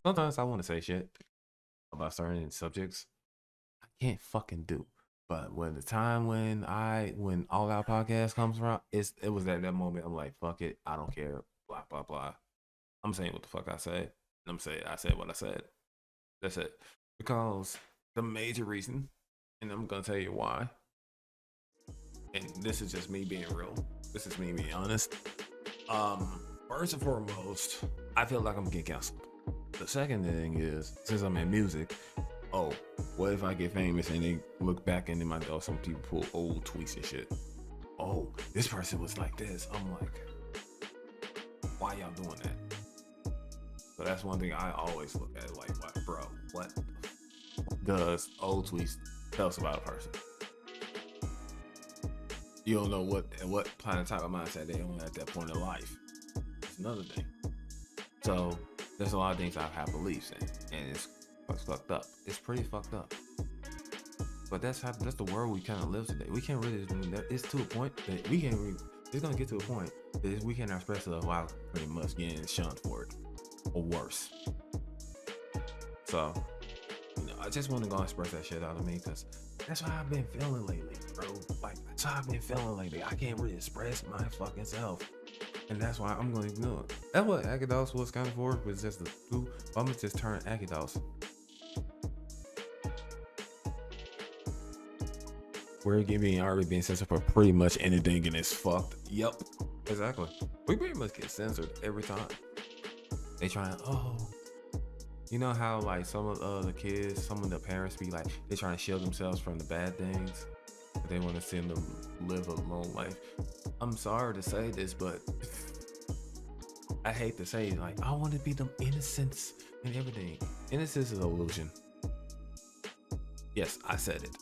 Sometimes I want to say shit about certain subjects I can't fucking do. But when the time when All Out Podcast comes around, it was at that moment I'm like, fuck it, I don't care, blah blah blah. I'm saying what the fuck I said. I said what I said. That's it. Because the major reason, and I'm gonna tell you why. And this is just me being real. This is me being honest. First and foremost, I feel like I'm getting canceled. The second thing is, since I'm in music, what if I get famous and they look back into my some people pull old tweets and shit. Oh, this person was like this. I'm like, why y'all doing that? So that's one thing I always look at, like, what, bro, what does old tweets tell us about a person? You don't know what type of mindset they on at that point in life. It's another thing. So there's a lot of things I have beliefs in, and it's fucked up. It's pretty fucked up. But that's the world we kind of live today. We can't really. It's to a point that we can't. It's gonna get to a point that we can't express it without pretty much getting shunned for it, or worse. So, I just want to go express that shit out of me, because that's how I've been feeling lately, bro. Like, that's how I've been feeling lately. I can't really express my fucking self. And that's why I'm going to ignore it. That's what AkiThoughts was kind of for, was just the two. I'm going to just turn AkiThoughts. We're already being censored for pretty much anything, and it's fucked. Yep. Exactly. We pretty much get censored every time. They trying, you know how, like, some of the kids, some of the parents be like, they trying to shield themselves from the bad things. They want to send them live a long life. I'm sorry to say this, but I hate to say it, like, I want to be them innocence and everything. Innocence is an illusion. Yes, I said it.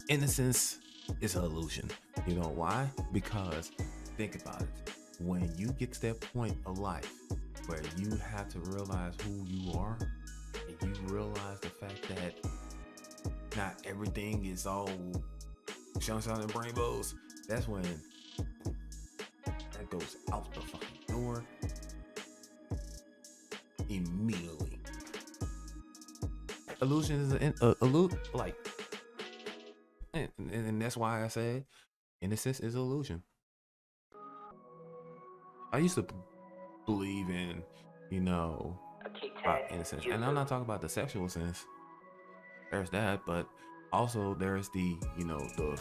Innocence is an illusion. You know why? Because think about it. When you get to that point of life where you have to realize who you are, and you realize the fact that not everything is all sunshine and rainbows, that's when that goes out the fucking door immediately. Illusion is like, and that's why I say innocence is an illusion. I used to believe in, about innocence, and I'm not talking about the sexual sense. There's that, but also there's the, the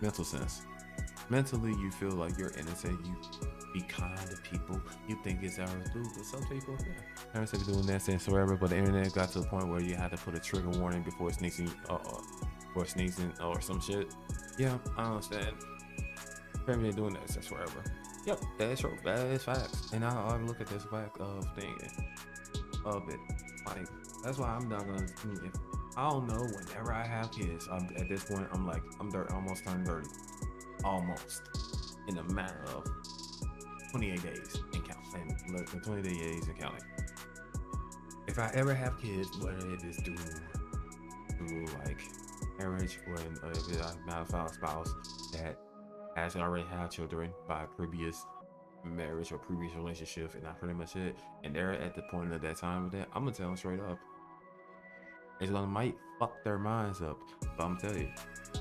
mental sense. Mentally, you feel like you're innocent. You be kind to people. You think it's our dude, but some people, parents are doing that sense forever. But the internet got to the point where you had to put a trigger warning before sneezing, or some shit. Yeah, I understand. Parents been doing that since forever. Yep, that's true. That is facts. And I look at this fact of it. Like, that's why I'm not gonna. I don't know. Whenever I have kids, at this point, I'm like, almost turned 30. Almost. In a matter of 28 days and counting. And less than 28 days and counting. If I ever have kids, whether it is through like marriage, or if I found a spouse that has already had children by a previous marriage or previous relationship, and that's pretty much it, and they're at the point of that time with that, I'm gonna tell them straight up. It's gonna might fuck their minds up, but I'm gonna tell you,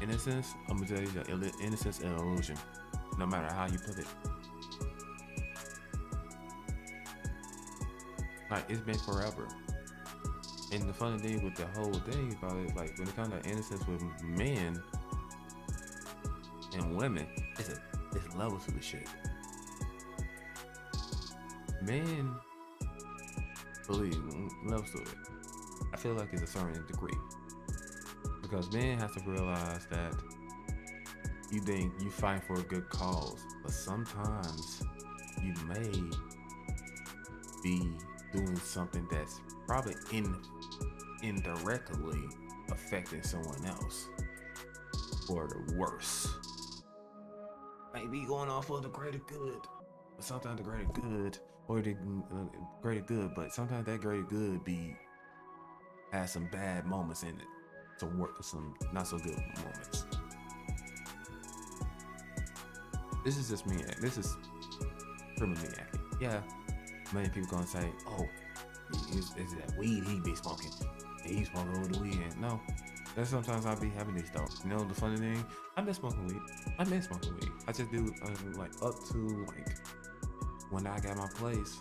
innocence, I'm gonna tell you that innocence is an illusion, no matter how you put it. Like, it's been forever. And the funny thing with the whole thing about it, like, when it comes to innocence with men and women, it's levels to the shit. Men, believe me, levels to it. I feel like it's a certain degree, because men have to realize that you think you fight for a good cause, but sometimes you may be doing something that's probably indirectly affecting someone else for the worse. Maybe going off of the greater good, but sometimes the greater good, or the greater good, but sometimes that greater good has some bad moments in it, some not so good moments. this is just me. This is criminally acting. Yeah, many people gonna say, "Oh, is that weed he be smoking? He's smoking over the weekend." No, that's sometimes I be having these thoughts. You know, the funny thing, I've been smoking weed. I've been smoking weed. I just do like up to like when I got my place.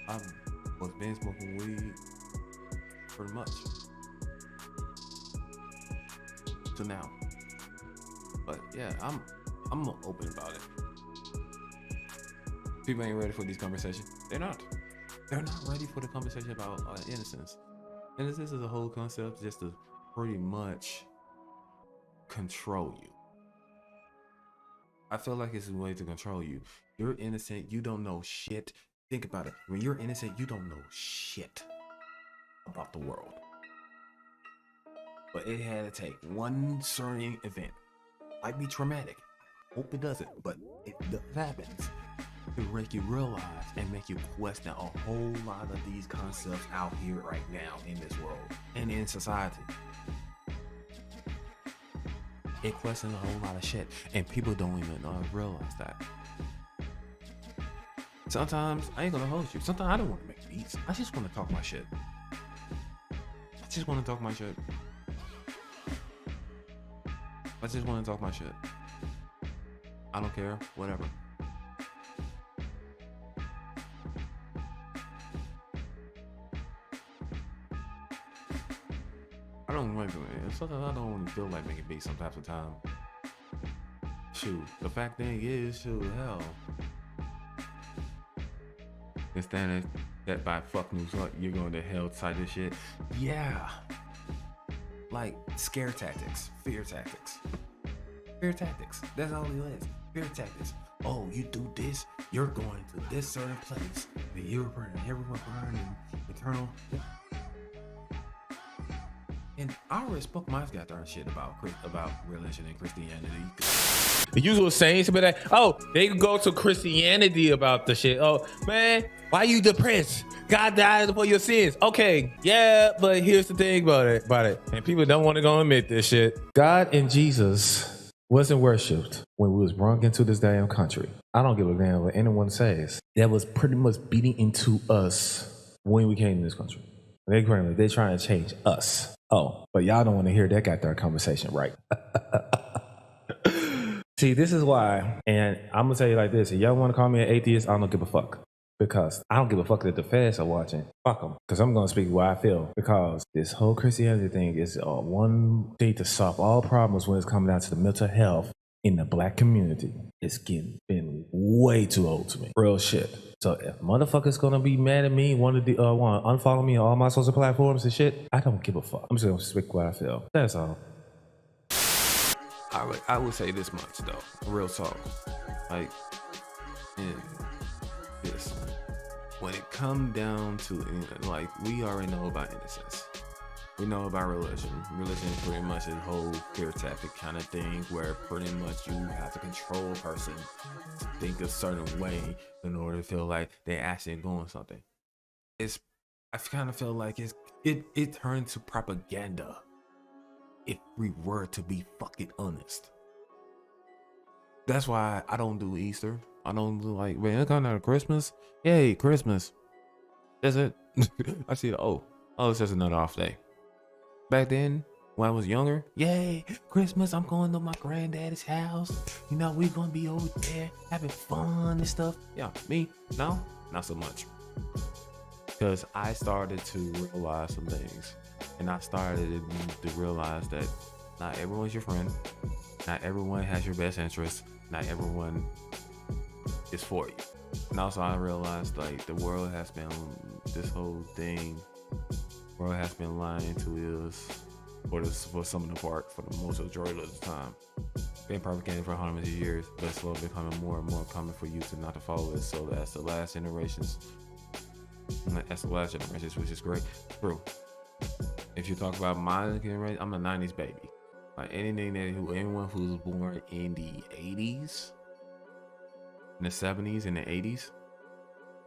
I was been smoking weed pretty much to now. But yeah, I'm open about it. People ain't ready for these conversations. They're not ready for the conversation about innocence. Innocence is a whole concept just to pretty much control you. I feel like it's a way to control you. You're innocent, you don't know shit. Think about it. When you're innocent, you don't know shit about the world. But it had to take one certain event. Might be traumatic. Hope it doesn't, but it happens. To make you realize and make you question a whole lot of these concepts out here right now in this world and in society. It questions a whole lot of shit, and people don't even realize that. Sometimes I ain't gonna hold you. Sometimes I don't want to make beats. I just want to talk my shit. I just want to talk my shit. I don't care. Whatever. I don't like it. Sometimes I don't really feel like making beats some types of time. Shoot. The fact thing is, hell. Instead of that by fuck news, you're going to hell type of shit. Yeah. Like scare tactics, fear tactics. Fear tactics. That's all it is. Fear tactics. Oh, you do this, you're going to this certain place. And you're burning, everyone burning, eternal. And I already spoke my goddamn shit about religion and Christianity. The usual sayings be like, oh, they can go to Christianity about the shit. Oh, man, why you depressed? God died for your sins. Okay, yeah, but here's the thing about it. And people don't want to go admit this shit. God and Jesus wasn't worshipped when we was brought into this damn country. I don't give a damn what anyone says. That was pretty much beating into us when we came to this country. They're trying to change us. Oh, but y'all don't want to hear that goddamn conversation, right? See, this is why, and I'm gonna tell you like this: if y'all want to call me an atheist, I don't give a fuck, because I don't give a fuck that the feds are watching. Fuck them, because I'm gonna speak what I feel. Because this whole Christianity thing is one thing to solve all problems when it's coming down to the mental health in the black community. It's been way too old to me, real shit. So if motherfuckers gonna be mad at me, want to unfollow me on all my social platforms and shit, I don't give a fuck. I'm just gonna speak what I feel. That's all. I would say this much though, real talk. Like, in this, when it come down to, like, we already know about innocence. We know about religion. Religion is pretty much a whole fear tactic kind of thing where pretty much you have to control a person to think a certain way in order to feel like they're actually doing something. I kind of feel like it turned to propaganda. If we were to be fucking honest. That's why I don't do Easter. I don't do like, man, it's coming out of Christmas. Yay, Christmas. That's it. I see it's just another off day. Back then, when I was younger, yay, Christmas, I'm going to my granddaddy's house. You know, we're gonna be over there having fun and stuff. Yeah, me, no, not so much. Because I started to realize some things. And I started to realize that not everyone's your friend. Not everyone has your best interest. Not everyone is for you. And also I realized like the world has been, this whole thing, world has been lying to us for some of the part, for the most majority of the time. Been propagated for hundreds of years, but it's slowly becoming more and more common for you to not to follow it. So that's the last generations, which is great. True. If you talk about my generation, I'm a 90s baby. Like anyone who's born in the 80s, in the 70s, and the 80s,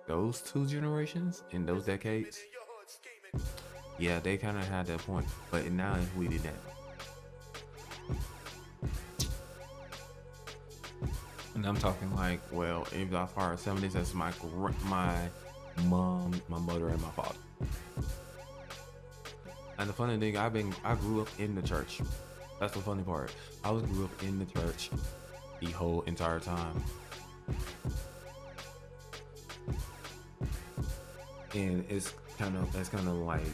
those two generations in those decades, yeah, they kind of had that point. But now we did that. And I'm talking like, well, if I far 70s, that's my mom, my mother, and my father. And the funny thing, I grew up in the church. That's the funny part. I grew up in the church the whole entire time. And that's kind of like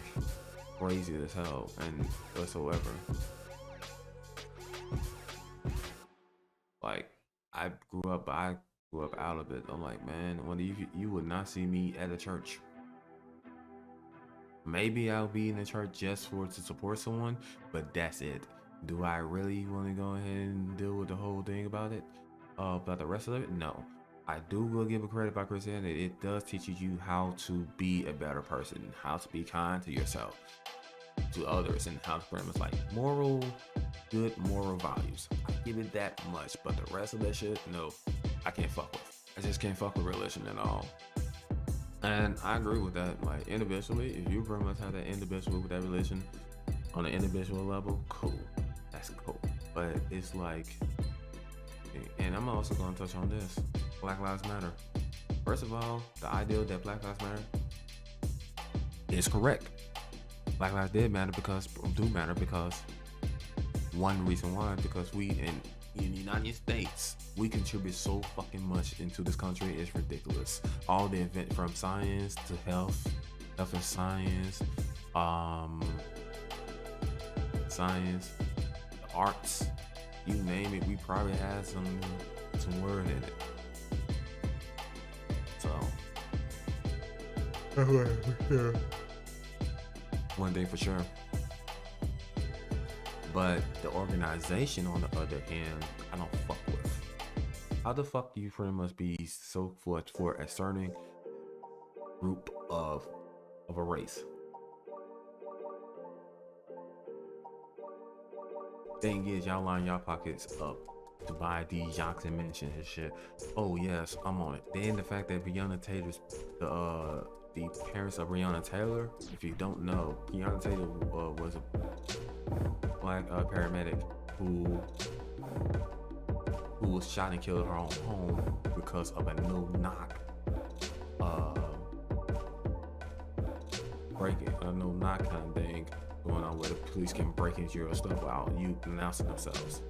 crazy as hell and whatsoever. Like I grew up out of it. I'm like, man, when you would not see me at a church. Maybe I'll be in the church just to support someone, but that's it. Do I really want to go ahead and deal with the whole thing about it? About the rest of it? No. I do will give a credit by Christianity. It does teach you how to be a better person, how to be kind to yourself, to others, and how to pretty much like good moral values. I give it that much, but the rest of that shit, no, I can't fuck with. I just can't fuck with religion at all. And I agree with that. Like individually, if you pretty much have that individual with that religion on an individual level, cool. That's cool. But it's like, and I'm also going to touch on this. Black Lives Matter. First of all, the ideal that Black Lives Matter is correct. Black lives do matter because one reason why, because we in the United States, we contribute so fucking much into this country. It's ridiculous. All the event from science to health and science, the arts, you name it, we probably had some word in it. So one thing for sure. But the organization, on the other hand, I don't fuck with. How the fuck do you pretty much be so for a certain group of a race? Thing is, y'all line y'all pockets up to buy these yachts and mansions and shit. Oh yes, I'm on it. Then the fact that Breonna Taylor's the parents of Breonna Taylor, if you don't know, Breonna Taylor was a black paramedic who was shot and killed in her own home because of a no-knock no-knock kind of thing going on, where the police can break into your stuff without you announcing themselves.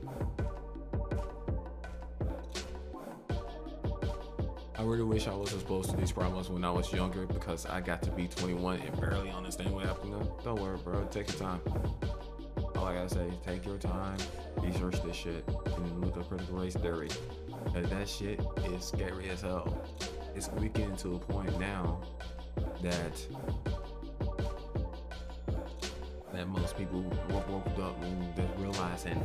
I really wish I was exposed to these problems when I was younger, because I got to be 21 and barely understand what happened. Don't worry, bro. Take your time. All I gotta say is take your time, research this shit, and look at critical race theory. Because that shit is scary as hell. We getting to a point now that most people woke up and they realize it and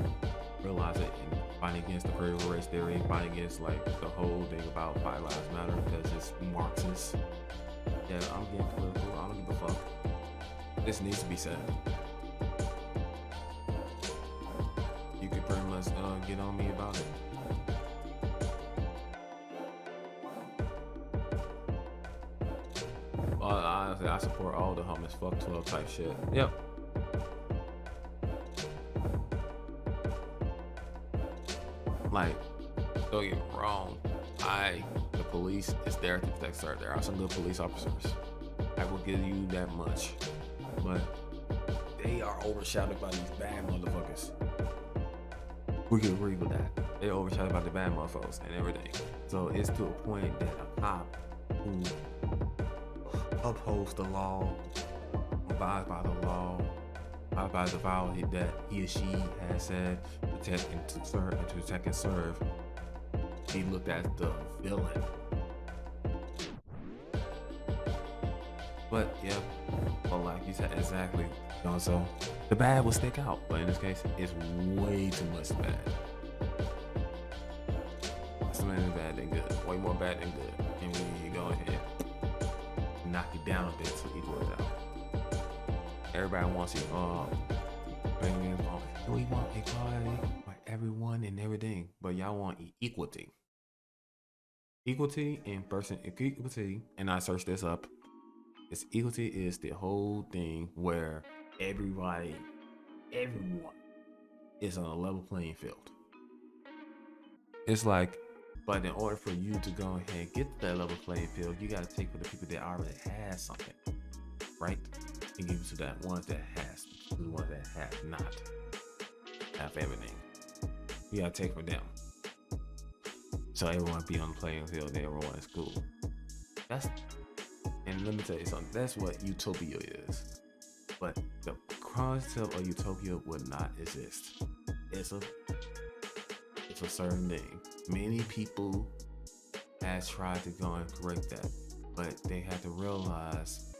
fight against the critical race theory, fight against like the whole thing about Black Lives Matter, because it's Marxist. Yeah, I'm getting political. I don't give a fuck. This needs to be said. You could pretty much get on me about it. Honestly, I support all the homeless fuck 12 type shit. Yep. Like, don't get me wrong, the police is there to protect, sir. There are some good police officers. I will give you that much. But they are overshadowed by these bad motherfuckers. We can agree with that. They're overshadowed by the bad motherfuckers and everything. So it's to a point that a cop who upholds the law, abides by the law, by the vow that he or she has said, protect and serve, he looked at the villain. But yeah, well, like you said, exactly. You know, so the bad will stick out, but in this case, it's way too much bad. So many bad than good, way more bad than good. And we go ahead, knock it down a bit to equal it out. Everybody wants it. We want equality for everyone and everything, but y'all want equality. Equality in person, equality, and I searched this up. It's equality is the whole thing where everyone is on a level playing field. It's like But in order for you to go ahead and get to that level playing field, you got to take for the people that already has something, right? And give it to that ones that has, to the ones that have not have everything. You got to take for them. So everyone be on the playing field and everyone is cool. And let me tell you something, that's what utopia is. But the concept of utopia would not exist. It's a certain thing. Many people have tried to go and correct that, but they have to realize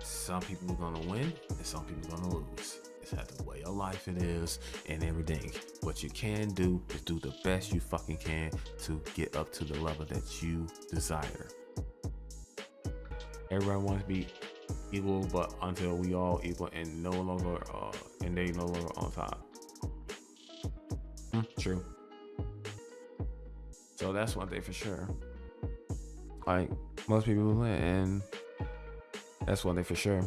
some people are gonna win and some people are gonna lose. It's how the way of life it is and everything. What you can do is do the best you fucking can to get up to the level that you desire. Everyone wants to be equal, but until we all equal and no longer and they no longer on top. True. So that's one thing for sure. Like most people win, and that's one thing for sure.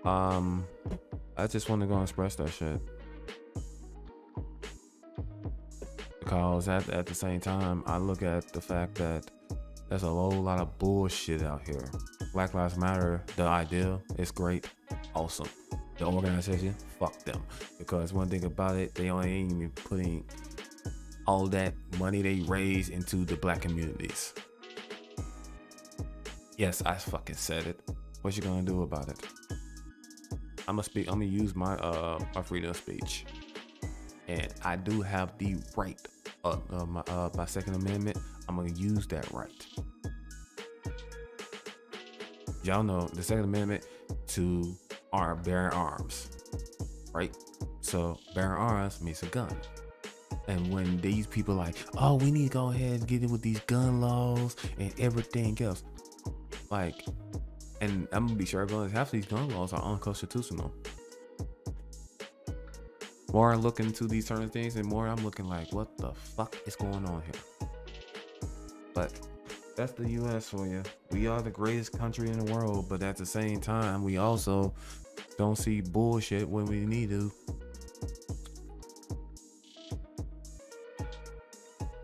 I just want to go and express that shit because at the same time, I look at the fact that there's a whole lot of bullshit out here. Black Lives Matter, the idea is great, awesome. The organization, fuck them. Because one thing about it, they only ain't even putting all that money they raise into the black communities. Yes, I fucking said it. What you gonna do about it? I'm gonna use my my freedom of speech, and I do have the right. My Second Amendment. I'm gonna use that right. Y'all know the Second Amendment to bearing arms, right? So bearing arms means a gun. And when these people like, oh, we need to go ahead and get it with these gun laws and everything else, like, and I'm gonna be sure everyone, half of these gun laws are unconstitutional. More I look into these certain things, and more I'm looking like, what the fuck is going on here? But that's the U.S. for you. We are the greatest country in the world, but at the same time, we also don't see bullshit when we need to.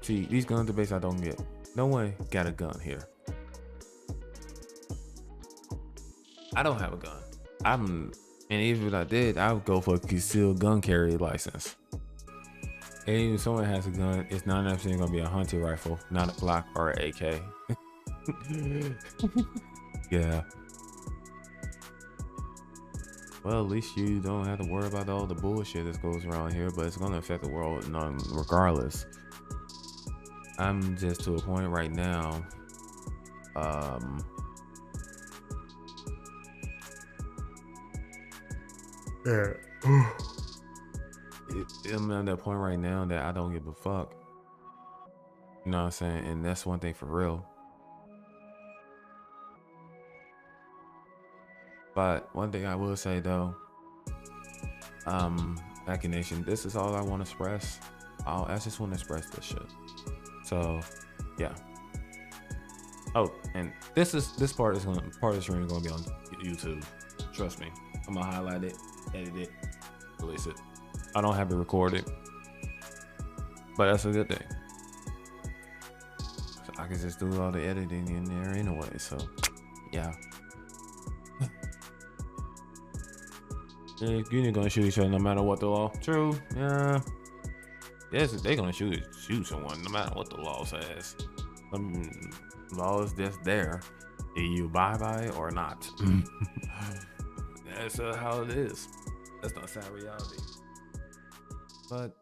See, these gun debates I don't get. No one got a gun here. I don't have a gun. And even if I did, I would go for a concealed gun carry license. And even if someone has a gun, it's 99% gonna be a hunting rifle, not a Glock or an AK. Yeah. Well, at least you don't have to worry about all the bullshit that goes around here, but it's gonna affect the world regardless. I'm just to a point right now. I'm at that point right now that I don't give a fuck. You know what I'm saying? And that's one thing for real. But one thing I will say though, Aki Nation, this is all I want to express. I just want to express this shit. So, yeah. Oh, and this part of the stream is gonna be on YouTube. Trust me. I'm gonna highlight it, edit it, release it. I don't have it recorded, but that's a good thing. So I can just do all the editing in there anyway. So, yeah. You're gonna shoot each other no matter what the law. True. Yeah. Yes, they're gonna shoot someone no matter what the law says. Law is just there. Do you abide by it or not? That's how it is. That's not sad reality. But